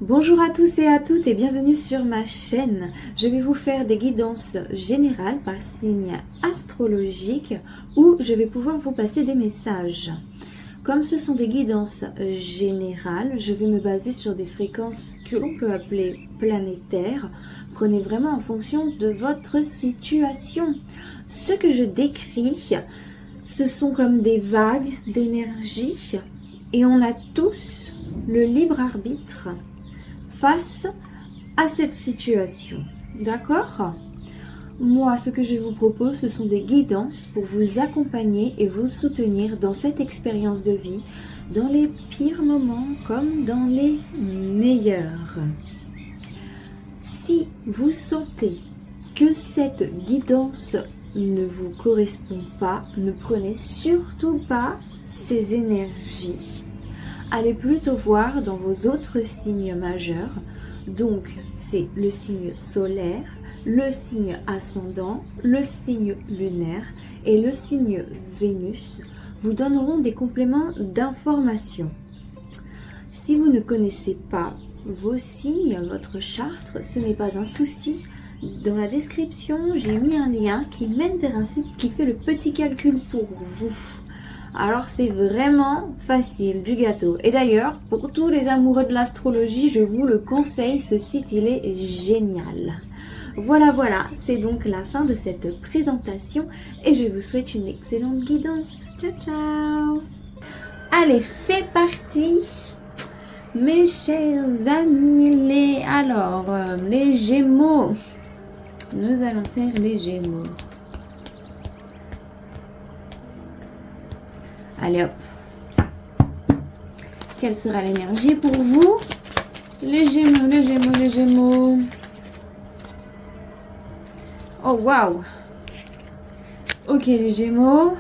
Bonjour à tous et à toutes et bienvenue sur ma chaîne. Je vais vous faire des guidances générales par signe astrologique où je vais pouvoir vous passer des messages. Comme ce sont des guidances générales, je vais me baser sur des fréquences que l'on peut appeler planétaires. Prenez vraiment en fonction de votre situation. Ce que je décris, ce sont comme des vagues d'énergie et on a tous le libre arbitre face à cette situation. D'accord ? Moi, ce que je vous propose, ce sont des guidances pour vous accompagner et vous soutenir dans cette expérience de vie, dans les pires moments comme dans les meilleurs. Si vous sentez que cette guidance ne vous correspond pas, ne prenez surtout pas ces énergies. Allez plutôt voir dans vos autres signes majeurs. Donc, c'est le signe solaire, le signe ascendant, le signe lunaire et le signe Vénus vous donneront des compléments d'information. Si vous ne connaissez pas vos signes, votre charte, ce n'est pas un souci. Dans la description, j'ai mis un lien qui mène vers un site qui fait le petit calcul pour vous. Alors c'est vraiment facile, du gâteau. Et d'ailleurs, pour tous les amoureux de l'astrologie, je vous le conseille, ce site il est génial. Voilà, c'est donc la fin de cette présentation et je vous souhaite une excellente guidance. Ciao, ciao. Allez, c'est parti mes chers amis. Les Gémeaux. Nous allons faire les Gémeaux. Allez hop. Quelle sera l'énergie pour vous? Les Gémeaux, les Gémeaux, les Gémeaux. Oh waouh. Ok les Gémeaux.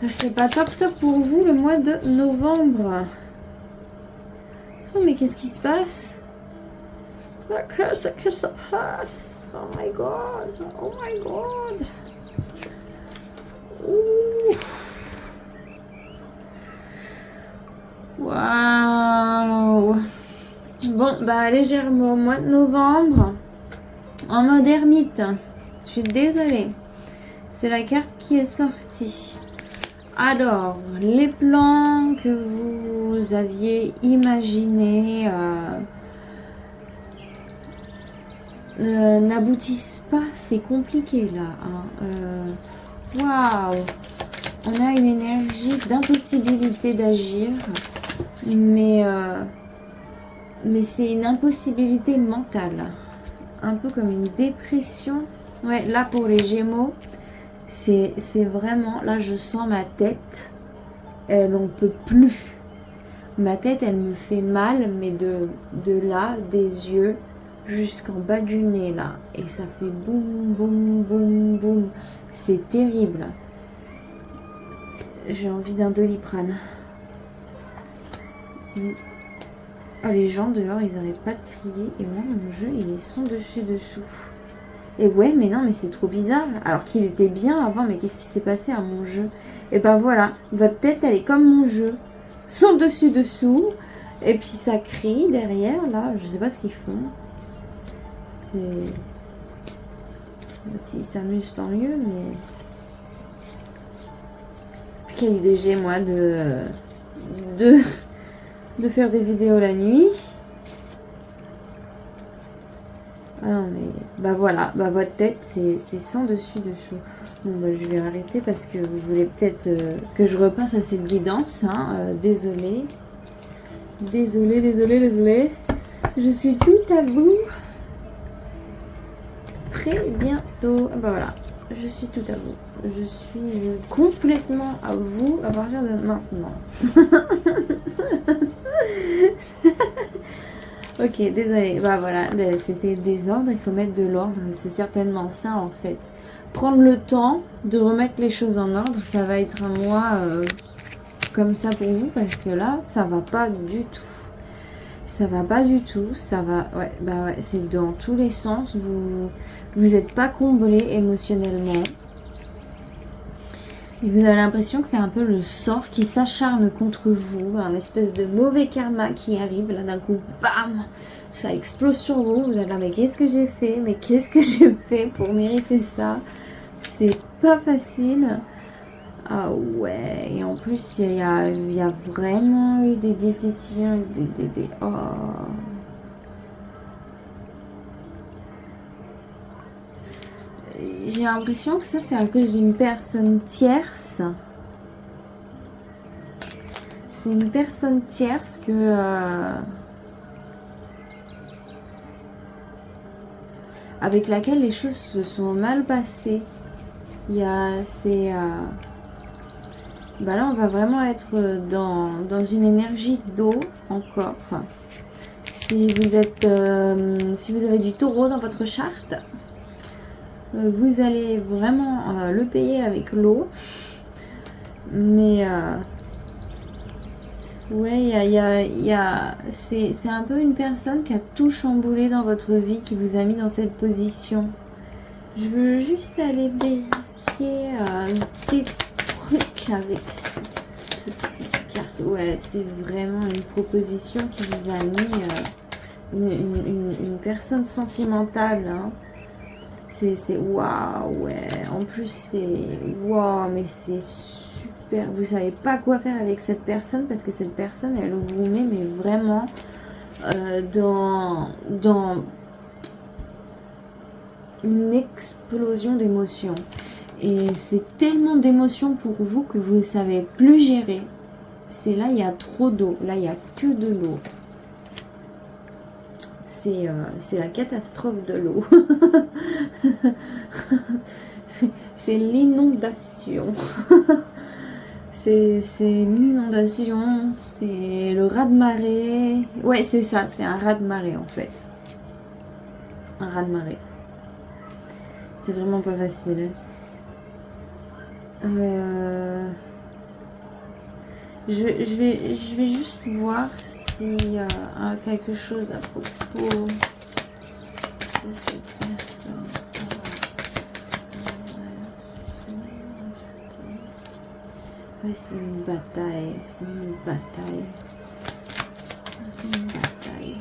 C'est pas top pour vous le mois de novembre. Oh mais qu'est-ce qui se passe? Qu'est-ce qui se passe? Oh my god. Oh my god. Ouf. Waouh. Bon, bah légèrement au mois de novembre, en mode ermite. Je suis désolée. C'est la carte qui est sortie. Alors, les plans que vous aviez imaginés n'aboutissent pas. C'est compliqué là. Waouh. On a une énergie d'impossibilité d'agir. Mais c'est une impossibilité mentale, un peu comme une dépression. Ouais, là pour les Gémeaux, c'est vraiment, là je sens ma tête, elle en peut plus. Ma tête, elle me fait mal, mais de là, des yeux, jusqu'en bas du nez là. Et ça fait boum, boum, boum, boum. C'est terrible. J'ai envie d'un Doliprane. Oh, les gens dehors ils arrêtent pas de crier et moi mon jeu il est son dessus dessous. Et ouais mais non mais c'est trop bizarre alors qu'il était bien avant, mais qu'est-ce qui s'est passé à mon jeu? Et ben voilà, votre tête elle est comme mon jeu, son dessus dessous et puis ça crie derrière là, je sais pas ce qu'ils font. S'ils s'amusent tant mieux, mais quelle idée j'ai moi de faire des vidéos la nuit. Ah non mais bah voilà, bah votre tête c'est sans dessus dessous. Bon bah je vais arrêter parce que vous voulez peut-être que je repasse à cette guidance hein. Désolée. Je suis tout à vous très bientôt. Ah bah voilà, je suis tout à vous. Je suis complètement à vous à partir de maintenant. Ok, désolé. Bah voilà, c'était le désordre, il faut mettre de l'ordre. C'est certainement ça en fait. Prendre le temps de remettre les choses en ordre, ça va être un mois comme ça pour vous parce que là, ça va pas du tout. Ça va pas du tout, ça va... Ouais, bah ouais, c'est dans tous les sens. Vous êtes pas comblé émotionnellement. Et vous avez l'impression que c'est un peu le sort qui s'acharne contre vous, un espèce de mauvais karma qui arrive, là d'un coup, bam, ça explose sur vous, vous êtes là, mais qu'est-ce que j'ai fait? Mais qu'est-ce que j'ai fait pour mériter ça? C'est pas facile. Ah ouais, et en plus, il y a vraiment eu des déficients, oh. J'ai l'impression que ça, c'est à cause d'une personne tierce. C'est une personne tierce avec laquelle les choses se sont mal passées. Il y a là, on va vraiment être dans une énergie d'eau encore. Si vous avez du taureau dans votre charte, vous allez vraiment le payer avec l'eau. Mais ouais, c'est un peu une personne qui a tout chamboulé dans votre vie, qui vous a mis dans cette position. Je veux juste aller vérifier des trucs avec cette petite carte. Ouais, c'est vraiment une proposition qui vous a mis une personne sentimentale. Hein. C'est waouh, ouais. En plus, c'est waouh, mais c'est super. Vous savez pas quoi faire avec cette personne parce que cette personne, elle vous met, mais vraiment dans une explosion d'émotions. Et c'est tellement d'émotions pour vous que vous ne savez plus gérer. C'est là, il y a trop d'eau. Là, il n'y a que de l'eau. C'est la catastrophe de l'eau. C'est l'inondation. C'est l'inondation. C'est le raz-de-marée. Ouais, c'est ça. C'est un raz-de-marée, en fait. Un raz-de-marée. C'est vraiment pas facile. Je vais juste voir s'il y a quelque chose à propos de cette personne. Ouais, c'est une bataille. C'est une bataille. C'est une bataille.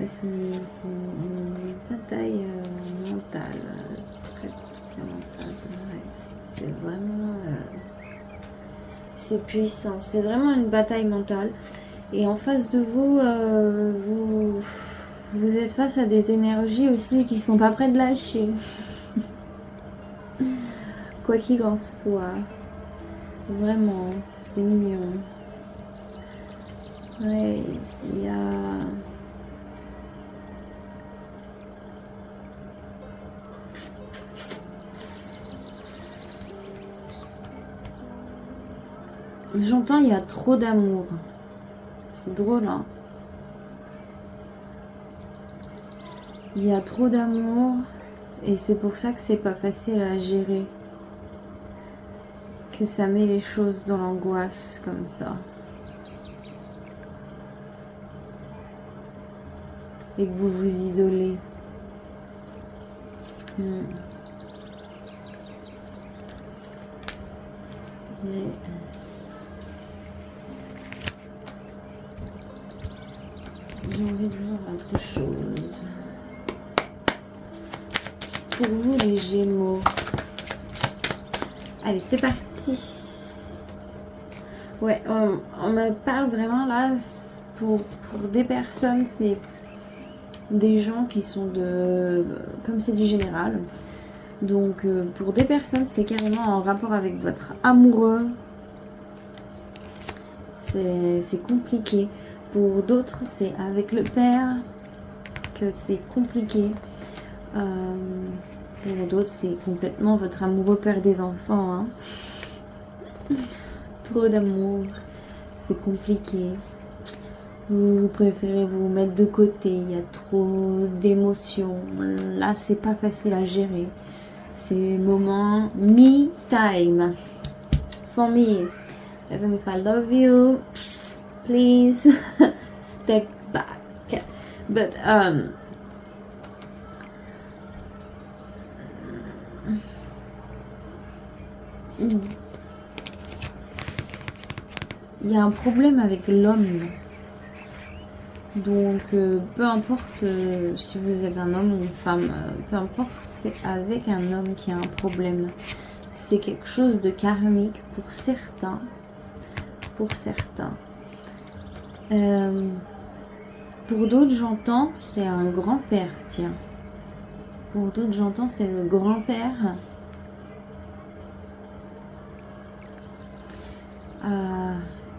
C'est une bataille mentale, très mentale. Ouais, c'est vraiment, c'est puissant. C'est vraiment une bataille mentale. Et en face de vous, vous êtes face à des énergies aussi qui sont pas près de lâcher. Quoi qu'il en soit, vraiment, c'est mignon. Ouais, il y a... J'entends, il y a trop d'amour. C'est drôle, hein. Il y a trop d'amour et c'est pour ça que c'est pas facile à gérer. Que ça met les choses dans l'angoisse comme ça. Et que vous vous isolez. Et... j'ai envie de voir autre chose. Pour vous, les Gémeaux. Allez, c'est parti. Ouais, on me parle vraiment là, pour des personnes, c'est des gens qui sont comme c'est du général. Donc, pour des personnes, c'est carrément en rapport avec votre amoureux. C'est compliqué. Pour d'autres, c'est avec le père que c'est compliqué. Pour d'autres, c'est complètement votre amoureux père des enfants. Hein. Trop d'amour, c'est compliqué. Vous préférez vous mettre de côté, il y a trop d'émotions. Là, c'est pas facile à gérer. C'est moment me time. For me, even if I love you, please step back. But il y a un problème avec l'homme. Donc, peu importe si vous êtes un homme ou une femme, peu importe, c'est avec un homme qui a un problème. C'est quelque chose de karmique pour certains. Pour certains. Pour d'autres, j'entends, c'est un grand-père, tiens. Pour d'autres, j'entends, c'est le grand-père.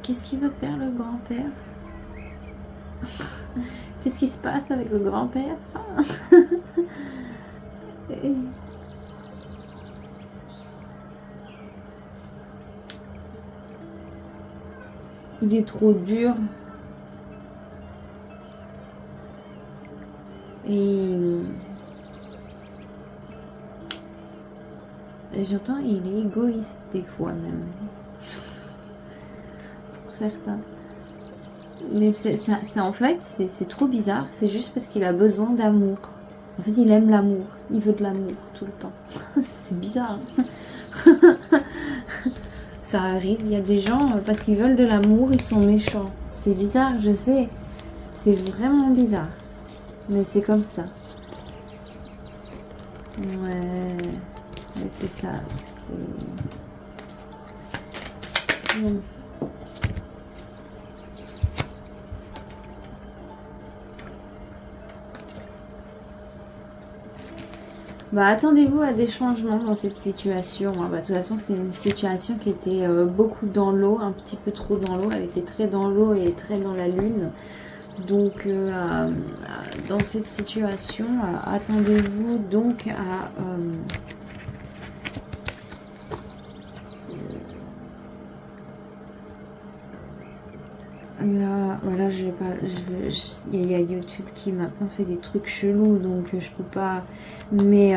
Qu'est-ce qu'il veut faire, le grand-père? Qu'est-ce qui se passe avec le grand-père? Il est trop dur. Et j'entends, il est égoïste des fois même. Pour certains. Mais c'est en fait, c'est trop bizarre. C'est juste parce qu'il a besoin d'amour. En fait, il aime l'amour. Il veut de l'amour tout le temps. C'est bizarre. Ça arrive. Il y a des gens, parce qu'ils veulent de l'amour, ils sont méchants. C'est bizarre, je sais. C'est vraiment bizarre. Mais c'est comme ça. Ouais. Mais c'est ça. Bah, attendez-vous à des changements dans cette situation. Bah, de toute façon, c'est une situation qui était beaucoup dans l'eau, un petit peu trop dans l'eau. Elle était très dans l'eau et très dans la lune. Donc, dans cette situation, attendez-vous donc à... là, voilà, il y a YouTube qui maintenant fait des trucs chelous, donc je peux pas... Mais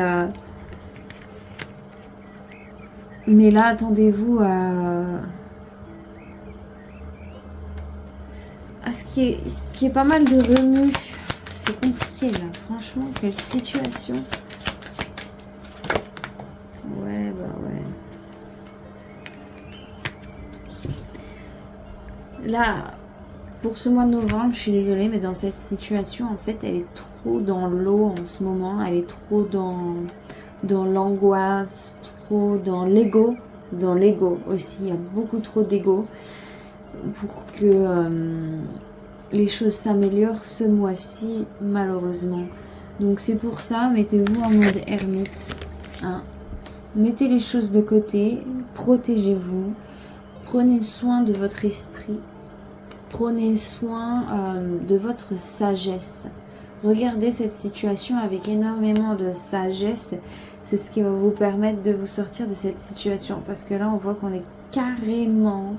là, attendez-vous à ce qui est pas mal de remue. C'est compliqué là, franchement, quelle situation. Ouais, bah ouais. Là, pour ce mois de novembre, je suis désolée, mais dans cette situation, en fait, elle est trop dans l'eau en ce moment. Elle est trop dans l'angoisse, trop dans l'ego. Dans l'ego aussi, il y a beaucoup trop d'ego pour que les choses s'améliorent ce mois-ci, malheureusement. Donc c'est pour ça, mettez-vous en mode ermite. Hein. Mettez les choses de côté, protégez-vous, prenez soin de votre esprit. Prenez soin de votre sagesse. Regardez cette situation avec énormément de sagesse. C'est ce qui va vous permettre de vous sortir de cette situation. Parce que là, on voit qu'on est carrément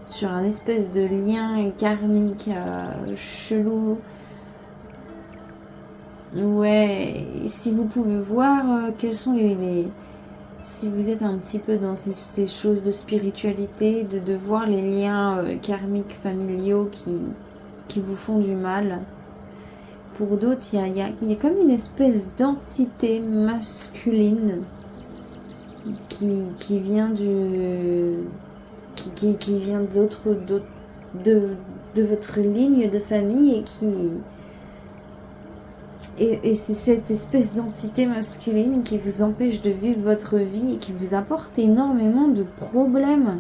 sur un espèce de lien karmique chelou. Ouais, si vous pouvez voir quels sont si vous êtes un petit peu dans ces choses de spiritualité, de voir les liens karmiques familiaux qui vous font du mal. Pour d'autres, il y a comme une espèce d'entité masculine qui vient qui vient de votre ligne de famille et c'est cette espèce d'entité masculine qui vous empêche de vivre votre vie et qui vous apporte énormément de problèmes.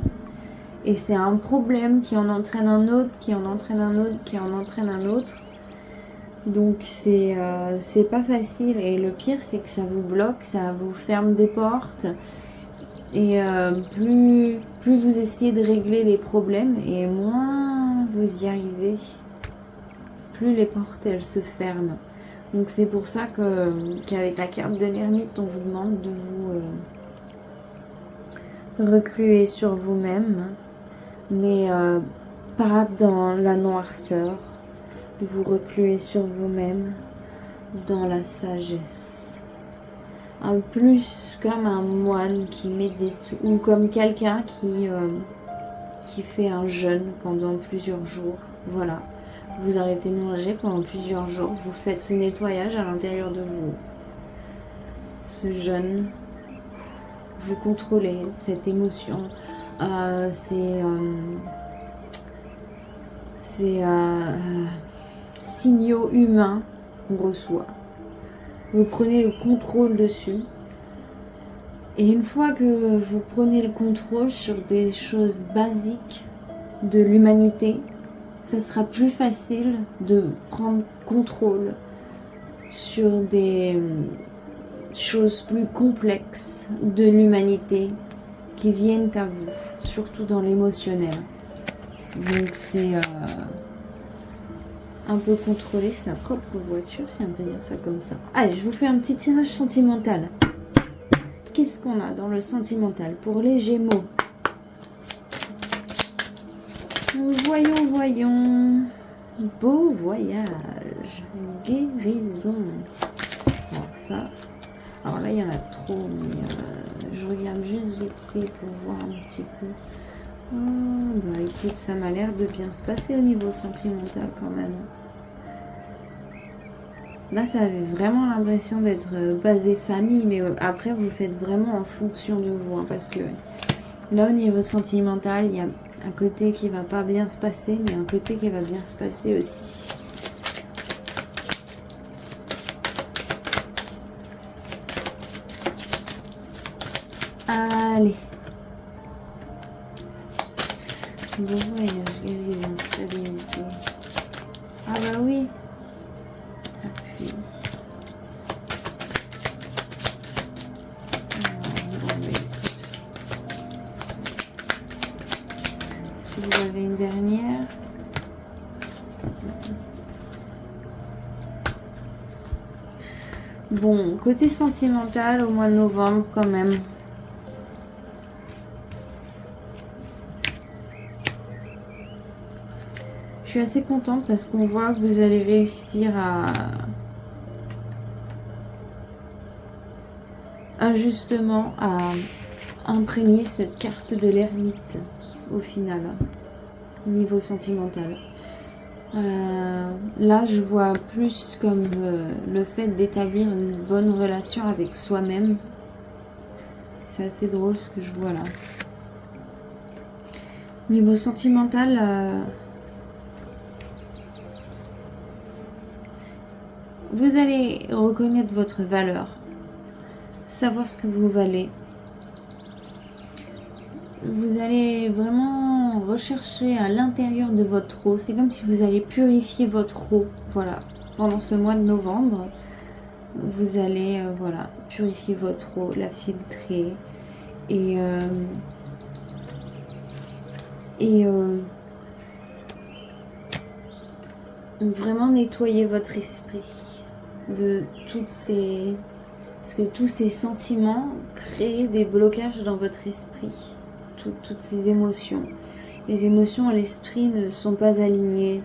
Et c'est un problème qui en entraîne un autre, qui en entraîne un autre, qui en entraîne un autre. Donc c'est pas facile. Et le pire, c'est que ça vous bloque, ça vous ferme des portes. Et plus vous essayez de régler les problèmes, et moins vous y arrivez, plus les portes, elles se ferment. Donc c'est pour ça qu'avec la carte de l'ermite, on vous demande de vous recluer sur vous-même, mais pas dans la noirceur, de vous recluer sur vous-même, dans la sagesse. Un plus comme un moine qui médite, ou comme quelqu'un qui fait un jeûne pendant plusieurs jours, voilà. Vous arrêtez de manger pendant plusieurs jours. Vous faites ce nettoyage à l'intérieur de vous. Ce jeûne. vous contrôlez cette émotion, ces signaux humains qu'on reçoit. Vous prenez le contrôle dessus. Et une fois que vous prenez le contrôle sur des choses basiques de l'humanité, ce sera plus facile de prendre contrôle sur des choses plus complexes de l'humanité qui viennent à vous, surtout dans l'émotionnel. Donc c'est un peu contrôler sa propre voiture, si on peut dire ça comme ça. Allez, je vous fais un petit tirage sentimental. Qu'est-ce qu'on a dans le sentimental pour les Gémeaux? Voyons, voyons. Beau voyage. Guérison. Alors ça. Alors là, il y en a trop, mais je regarde juste vite fait pour voir un petit peu. Oh, bah écoute, ça m'a l'air de bien se passer au niveau sentimental quand même. Là, ça avait vraiment l'impression d'être basé famille, mais après, vous faites vraiment en fonction de vous. Hein, parce que là, au niveau sentimental, il y a un côté qui va pas bien se passer, mais un côté qui va bien se passer aussi. Allez. Bon voyage, guérison, stabilité. Ah bah oui. Appui. Bon, bah écoute. Est-ce que vous avez une dernière? Bon, côté sentimental, au mois de novembre quand même. Je suis assez contente parce qu'on voit que vous allez réussir à justement à imprégner cette carte de l'ermite au final, niveau sentimental. Là, je vois plus comme le fait d'établir une bonne relation avec soi-même. C'est assez drôle ce que je vois là. Niveau sentimental, vous allez reconnaître votre valeur, savoir ce que vous valez. Vous allez vraiment rechercher à l'intérieur de votre eau. C'est comme si vous allez purifier votre eau. Voilà, pendant ce mois de novembre, vous allez voilà, purifier votre eau, la filtrer et vraiment nettoyer votre esprit de toutes ces... Parce que tous ces sentiments créent des blocages dans votre esprit. Toutes ces émotions. Les émotions et l'esprit ne sont pas alignés.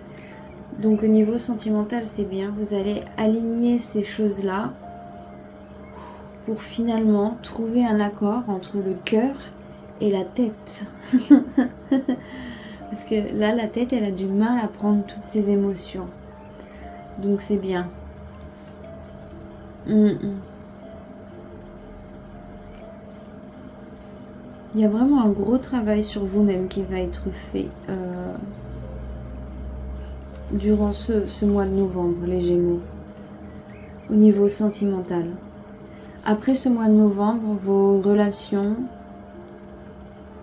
Donc au niveau sentimental, c'est bien. Vous allez aligner ces choses-là pour finalement trouver un accord entre le cœur et la tête. Parce que là, la tête, elle a du mal à prendre toutes ces émotions. Donc c'est bien. Il y a vraiment un gros travail sur vous-même qui va être fait durant ce mois de novembre, les Gémeaux, au niveau sentimental. Après ce mois de novembre, vos relations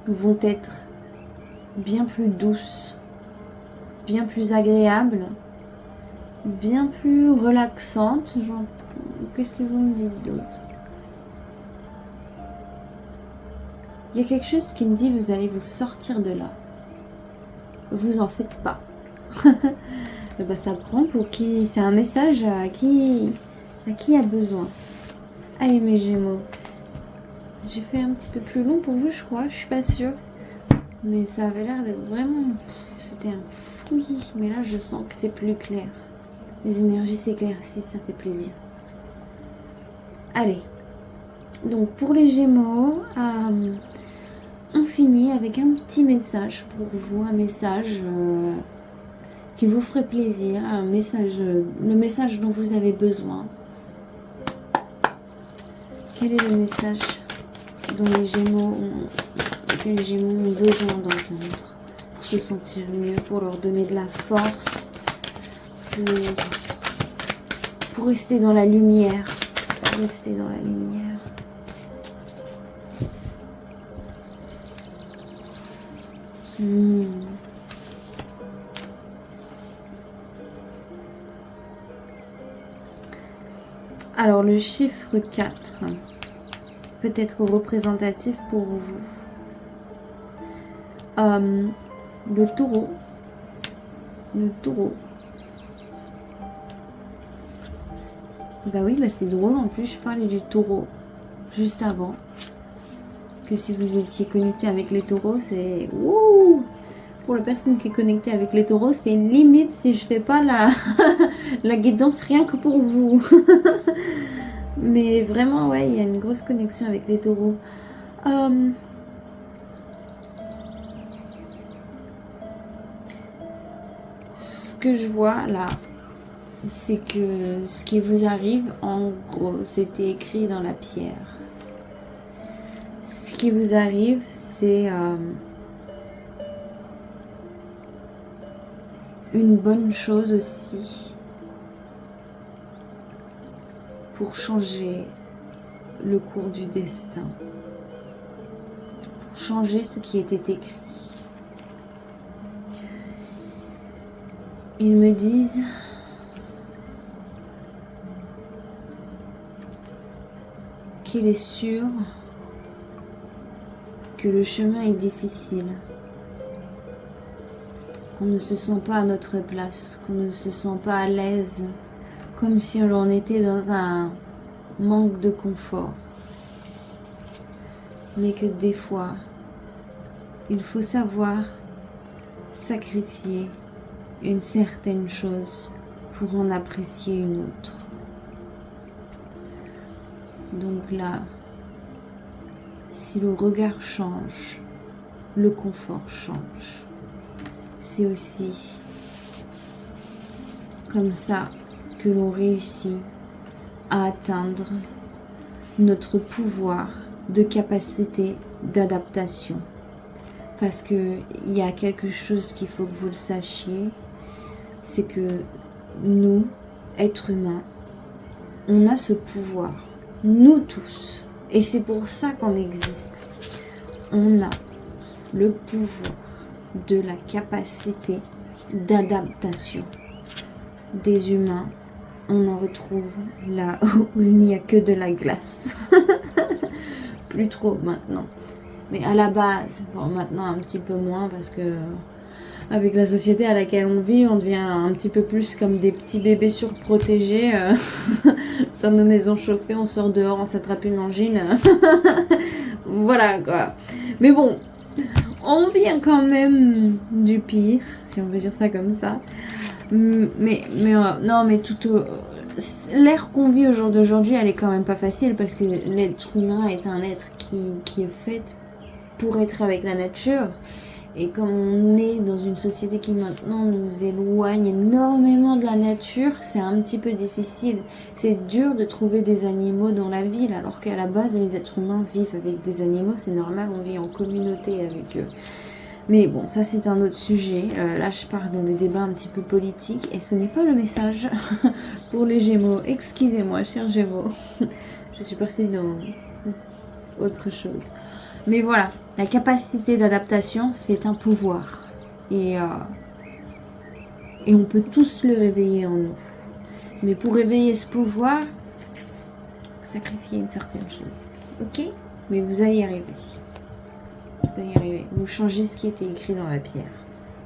vont être bien plus douces, bien plus agréables, bien plus relaxantes. Qu'est-ce que vous me dites d'autre? Il y a quelque chose qui me dit vous allez vous sortir de là. Vous en faites pas. Bah, ça prend pour qui? C'est un message à qui a besoin. Allez mes Gémeaux. J'ai fait un petit peu plus long pour vous, je crois. Je suis pas sûre. Mais ça avait l'air d'être vraiment... C'était un fouillis. Mais là, je sens que c'est plus clair. Les énergies s'éclaircissent, ça fait plaisir. Allez. Donc pour les Gémeaux... on finit avec un petit message pour vous, un message qui vous ferait plaisir, un message, le message dont vous avez besoin. Quel est le message dont les Gémeaux que les Gémeaux ont besoin d'entendre pour se sentir mieux, pour leur donner de la force, pour rester dans la lumière, rester dans la lumière. Alors le chiffre 4 peut être représentatif pour vous. Le taureau. Le taureau. Bah oui, bah c'est drôle, en plus je parlais du taureau juste avant. Que si vous étiez connecté avec les taureaux, c'est... Wouh! Pour la personne qui est connectée avec les taureaux, c'est limite si je fais pas la, la guidance rien que pour vous. Mais vraiment, ouais, il y a une grosse connexion avec les taureaux. Ce que je vois là, c'est que ce qui vous arrive, en gros, c'était écrit dans la pierre. Ce qui vous arrive, c'est une bonne chose aussi pour changer le cours du destin, pour changer ce qui était écrit. Ils me disent qu'il est sûr que le chemin est difficile, qu'on ne se sent pas à notre place, qu'on ne se sent pas à l'aise, comme si on était dans un manque de confort. Mais que des fois, il faut savoir sacrifier une certaine chose pour en apprécier une autre. Donc là, si le regard change, le confort change. C'est aussi comme ça que l'on réussit à atteindre notre pouvoir de capacité d'adaptation. Parce qu'il y a quelque chose qu'il faut que vous le sachiez, c'est que nous, êtres humains, on a ce pouvoir, nous tous, et c'est pour ça qu'on existe. On a le pouvoir de la capacité d'adaptation. Des humains, on en retrouve là où il n'y a que de la glace. Plus trop maintenant. Mais à la base, bon, maintenant un petit peu moins parce que avec la société à laquelle on vit, on devient un petit peu plus comme des petits bébés surprotégés. Dans nos maisons chauffées, on sort dehors, on s'attrape une angine. Voilà quoi. Mais bon, on vient quand même du pire, si on veut dire ça comme ça. Non, mais l'ère qu'on vit au jour d'aujourd'hui, elle est quand même pas facile parce que l'être humain est un être qui est fait pour être avec la nature. Et comme on est dans une société qui maintenant nous éloigne énormément de la nature, c'est un petit peu difficile. C'est dur de trouver des animaux dans la ville, alors qu'à la base, les êtres humains vivent avec des animaux, c'est normal, on vit en communauté avec eux. Mais bon, ça c'est un autre sujet. Là, je pars dans des débats un petit peu politiques, et ce n'est pas le message pour les Gémeaux. Excusez-moi, chers Gémeaux. Je suis partie dans autre chose. Mais voilà, la capacité d'adaptation, c'est un pouvoir. Et on peut tous le réveiller en nous. Mais pour réveiller ce pouvoir, il faut sacrifier une certaine chose. Ok? Mais vous allez y arriver. Vous allez y arriver. Vous changez ce qui était écrit dans la pierre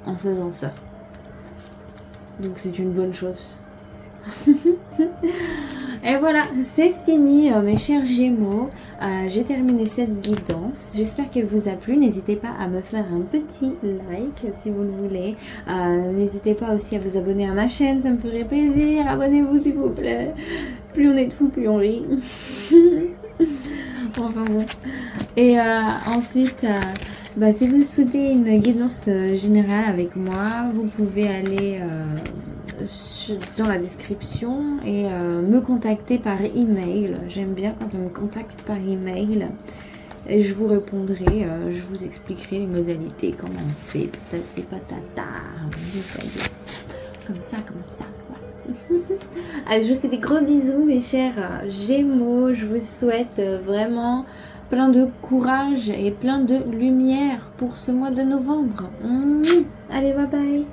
en faisant ça. Donc c'est une bonne chose. Et voilà, c'est fini mes chers Gémeaux. J'ai terminé cette guidance. J'espère qu'elle vous a plu. N'hésitez pas à me faire un petit like si vous le voulez. N'hésitez pas aussi à vous abonner à ma chaîne, ça me ferait plaisir. Abonnez-vous s'il vous plaît. Plus on est de fous, plus on rit. Enfin bon. Et ensuite, si vous souhaitez une guidance générale avec moi, vous pouvez aller dans la description et me contacter par email. J'aime bien quand on me contacte par email. et je vous répondrai, je vous expliquerai les modalités, comment on fait, peut-être c'est patata, comme ça, quoi. Allez, je vous fais des gros bisous mes chers Gémeaux, je vous souhaite vraiment plein de courage et plein de lumière pour ce mois de novembre. Allez, bye bye.